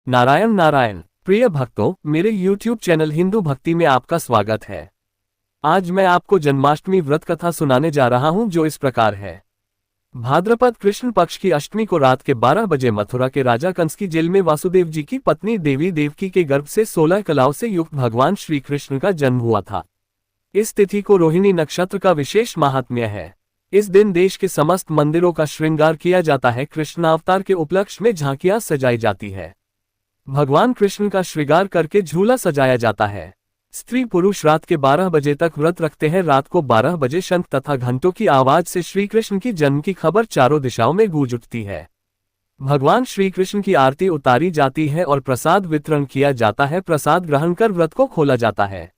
नारायण नारायण। प्रिय भक्तों, मेरे YouTube चैनल हिंदू भक्ति में आपका स्वागत है। आज मैं आपको जन्माष्टमी व्रत कथा सुनाने जा रहा हूं, जो इस प्रकार है। भाद्रपद कृष्ण पक्ष की अष्टमी को रात के 12 बजे मथुरा के राजा कंस की जेल में वासुदेव जी की पत्नी देवी देवकी के गर्भ से 16 कलाओं से युक्त भगवान श्री कृष्ण का जन्म हुआ था। इस तिथि को रोहिणी नक्षत्र का विशेष महात्म्य है। इस दिन देश के समस्त मंदिरों का श्रृंगार किया जाता है। कृष्णावतार के उपलक्ष्य में झांकियां सजाई जाती है। भगवान कृष्ण का श्रृंगार करके झूला सजाया जाता है। स्त्री पुरुष रात के 12 बजे तक व्रत रखते हैं। रात को 12 बजे शंख तथा घंटों की आवाज से श्री कृष्ण की जन्म की खबर चारों दिशाओं में गूंज उठती है। भगवान श्री कृष्ण की आरती उतारी जाती है और प्रसाद वितरण किया जाता है। प्रसाद ग्रहण कर व्रत को खोला जाता है।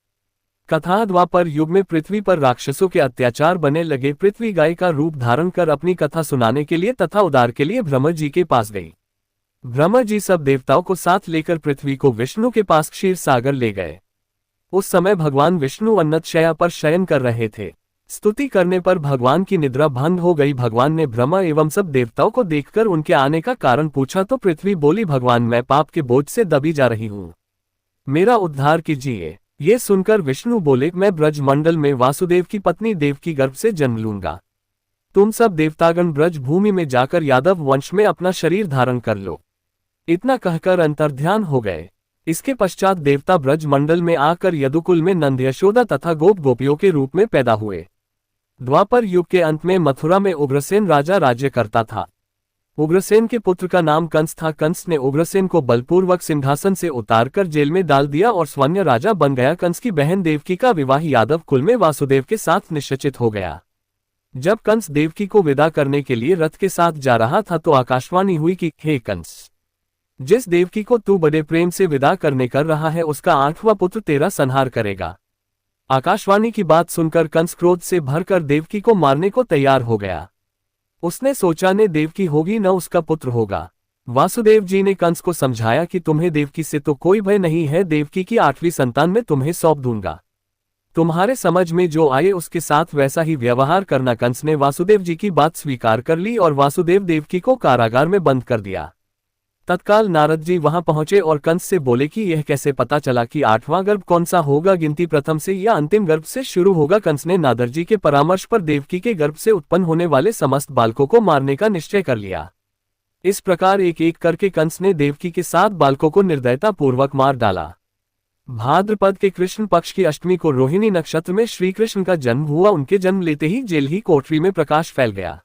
कथा द्वापर युग में पृथ्वी पर राक्षसों के अत्याचार बने लगे। पृथ्वी गाय का रूप धारण कर अपनी कथा सुनाने के लिए तथा उद्धार के लिए ब्रह्मा जी के पास गई। ब्रह्मा जी सब देवताओं को साथ लेकर पृथ्वी को विष्णु के पास क्षीर सागर ले गए। उस समय भगवान विष्णु अन्नतशय्या पर शयन कर रहे थे। स्तुति करने पर भगवान की निद्रा भंग हो गई। भगवान ने ब्रह्मा एवं सब देवताओं को देखकर उनके आने का कारण पूछा तो पृथ्वी बोली, भगवान मैं पाप के बोझ से दबी जा रही हूँ, मेरा उद्धार कीजिए। ये सुनकर विष्णु बोले, मैं ब्रज मंडल में वासुदेव की पत्नी देवकी गर्भ से जन्म लूंगा। तुम सब देवतागण ब्रज भूमि में जाकर यादव वंश में अपना शरीर धारण कर लो। इतना कहकर अंतर्ध्यान हो गए। इसके पश्चात देवता ब्रज मंडल में आकर यदुकुल में नंद यशोदा तथा गोप गोपियों के रूप में पैदा हुए। द्वापर युग के अंत में मथुरा में उग्रसेन राजा राज्य करता था। उग्रसेन के पुत्र का नाम कंस था। कंस ने उग्रसेन को बलपूर्वक सिंहासन से उतारकर जेल में डाल दिया और स्वयं राजा बन गया। कंस की बहन देवकी का विवाह यादव कुल में वासुदेव के साथ निश्चित हो गया। जब कंस देवकी को विदा करने के लिए रथ के साथ जा रहा था तो आकाशवाणी हुई कि हे कंस, जिस देवकी को तू बड़े प्रेम से विदा करने कर रहा है उसका 8वां पुत्र तेरा संहार करेगा। आकाशवाणी की बात सुनकर कंस क्रोध से भरकर देवकी को मारने को तैयार हो गया। उसने सोचा ने देवकी होगी न उसका पुत्र होगा। वासुदेव जी ने कंस को समझाया कि तुम्हें देवकी से तो कोई भय नहीं है, देवकी की 8वीं संतान में तुम्हें सौंप दूंगा। तुम्हारे समझ में जो आए उसके साथ वैसा ही व्यवहार करना। कंस ने वासुदेव जी की बात स्वीकार कर ली और वासुदेव देवकी को कारागार में बंद कर दिया। तत्काल नारद जी वहां पहुंचे और कंस से बोले कि यह कैसे पता चला कि 8वां गर्भ कौन सा होगा, गिनती प्रथम से या अंतिम गर्भ से शुरू होगा। कंस ने नारद जी के परामर्श पर देवकी के गर्भ से उत्पन्न होने वाले समस्त बालकों को मारने का निश्चय कर लिया। इस प्रकार एक एक करके कंस ने देवकी के 7 बालकों को निर्दयता पूर्वक मार डाला। भाद्रपद के कृष्ण पक्ष की अष्टमी को रोहिणी नक्षत्र में श्री कृष्ण का जन्म हुआ। उनके जन्म लेते ही जेल ही कोठरी में प्रकाश फैल गया।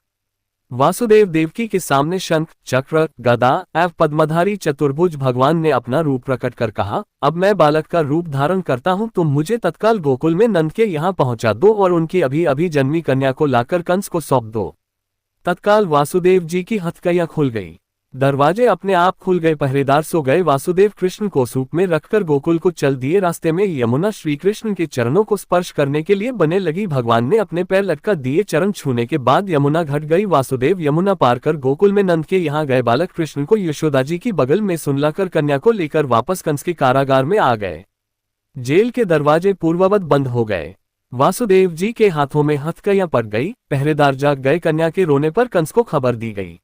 वासुदेव देवकी के सामने शंख चक्र गदा एवं पद्मधारी चतुर्भुज भगवान ने अपना रूप प्रकट कर कहा, अब मैं बालक का रूप धारण करता हूँ, तुम मुझे तत्काल गोकुल में नंद के यहाँ पहुँचा दो और उनकी अभी अभी जन्मी कन्या को लाकर कंस को सौंप दो। तत्काल वासुदेव जी की हथकड़ियां खुल गई। दरवाजे अपने आप खुल गए। पहरेदार सो गए। वासुदेव कृष्ण को सूप में रखकर गोकुल को चल दिए। रास्ते में यमुना श्री कृष्ण के चरणों को स्पर्श करने के लिए बने लगी। भगवान ने अपने पैर लटका दिए। चरण छूने के बाद यमुना घट गई। वासुदेव यमुना पार कर गोकुल में नंद के यहाँ गए। बालक कृष्ण को यशोदा जी की बगल में सुनलाकर कन्या को लेकर वापस कंस के कारागार में आ गए। जेल के दरवाजे पूर्ववत बंद हो गए। वासुदेव जी के हाथों में हथकड़ियां पड़ गई। पहरेदार जाग गए। कन्या के रोने पर कंस को खबर दी गई।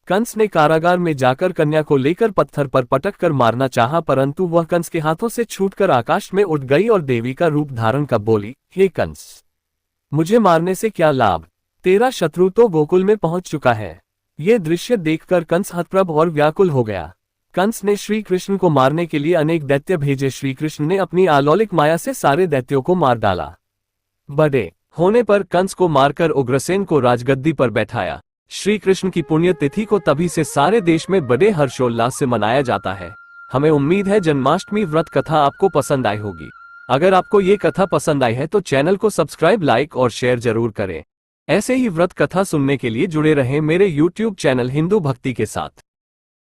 कंस ने कारागार में जाकर कन्या को लेकर पत्थर पर पटक कर मारना चाहा, परंतु वह कंस के हाथों से छूटकर आकाश में उड़ गई और देवी का रूप धारण कर बोली, हे कंस, मुझे मारने से क्या लाभ, तेरा शत्रु तो गोकुल में पहुंच चुका है। ये दृश्य देखकर कंस हतप्रभ और व्याकुल हो गया। कंस ने श्री कृष्ण को मारने के लिए अनेक दैत्य भेजे। श्री कृष्ण ने अपनी अलौकिक माया से सारे दैत्यों को मार डाला। बड़े होने पर कंस को मारकर उग्रसेन को राजगद्दी पर बैठाया। श्री कृष्ण की पुण्यतिथि को तभी से सारे देश में बड़े हर्षोल्लास से मनाया जाता है। हमें उम्मीद है जन्माष्टमी व्रत कथा आपको पसंद आई होगी। अगर आपको ये कथा पसंद आई है तो चैनल को सब्सक्राइब, लाइक और शेयर जरूर करें। ऐसे ही व्रत कथा सुनने के लिए जुड़े रहें मेरे YouTube चैनल हिंदू भक्ति के साथ।